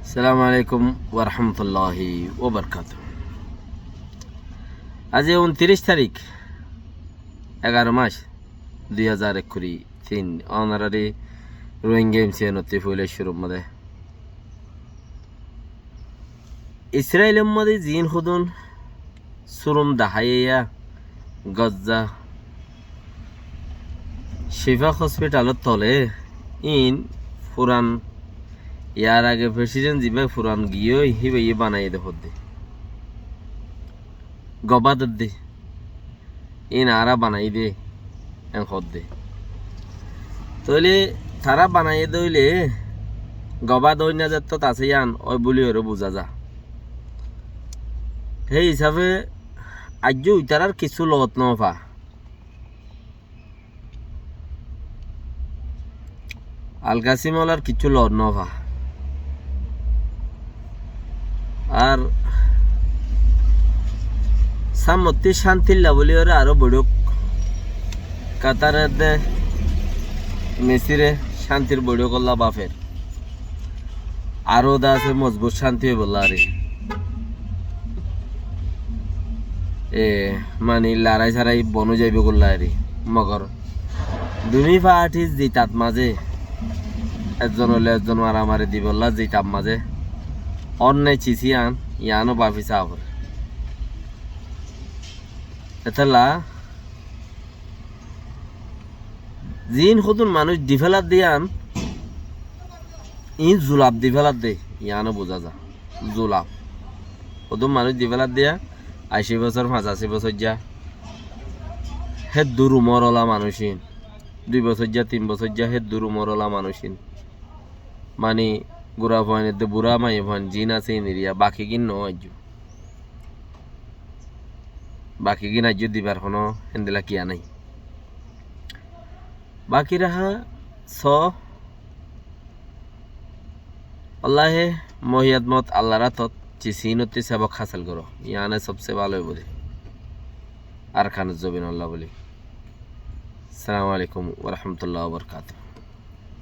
আসসালামু আলাইকুম ওরহমতুল্লাহি ওবরকাত। আজ 29 তারিখ 11 মাস 2023 অনারারি রোহিঙ্গা এমসিএনতি ফুলের শুরুর মধ্যে ইসরায়েলের মধ্যে জিন হুদুন সুরুম দাহাইয়া গজ্জা শিফা হসপিটালের তলে ইন ফুরান ইয়ার আগে প্রেসিডেন্ট জিবে ফুরান গিয়ে হিবে বানাই দে হদ্দে গবাদ দে ইন আরা বানাই দে হদ্দে তইলে তারা বানাই দইলে গবাদ ওই না যাত আছে ইয়ান ওই বলি ওরে বোঝা যা সেই হিসাবে আজ ইতারার কিছু লত নফা আলকাসিমলার কিছু লত নফা আর সামতি শান্তিল্লা বলি ওরা আরো বড়ুক কাতারের দে মেসিরে শান্তির বড় করলা বাফের আরো দা আছে মজবুত শান্তি হয়ে বললা আরে মানে লড়াই ছাড়াই বনু যাইবে করলা আরে মগর দুনি পার্টি জিতাত মাঝে একজন হলে একজন মারামারি দি বললা জিতাম মাঝে অন্যায় চিসিয়ান ইয়ানো বাফি চাপ এতলা জিন হতুন মানুষ ডিফেলার দিয়ান ইন জুলাপ ডিফেলার দে ইয়ানো বোঝা যা জুলাপ হতুন মানুষ ডিফেলার দিয়া 80 বছর 85 বছর যা হে দুরু মরলা মানুষিন 2 বছর যা 3 বছর যা হে দুরু মরলা মানুষিন মানে গুড়া ভয়ের দে বুড়া মাই ভন জিন আছে ইনিরিয়া বাকি গিন নয় বাকি গিন আজ দিবার কোনো হেন্দেলা কিয়া নাই বাকি রাহা স আল্লাহে মহিয়াত মত আল্লাহ রাতত চিসিনতি সেবক হাসিল করো ইয়ানে সবচেয়ে ভালো বলি আর খান জবিন আল্লাহ বলি। আসসালামু আলাইকুম ওয়া রাহমাতুল্লাহি ওয়া বারাকাতুহু।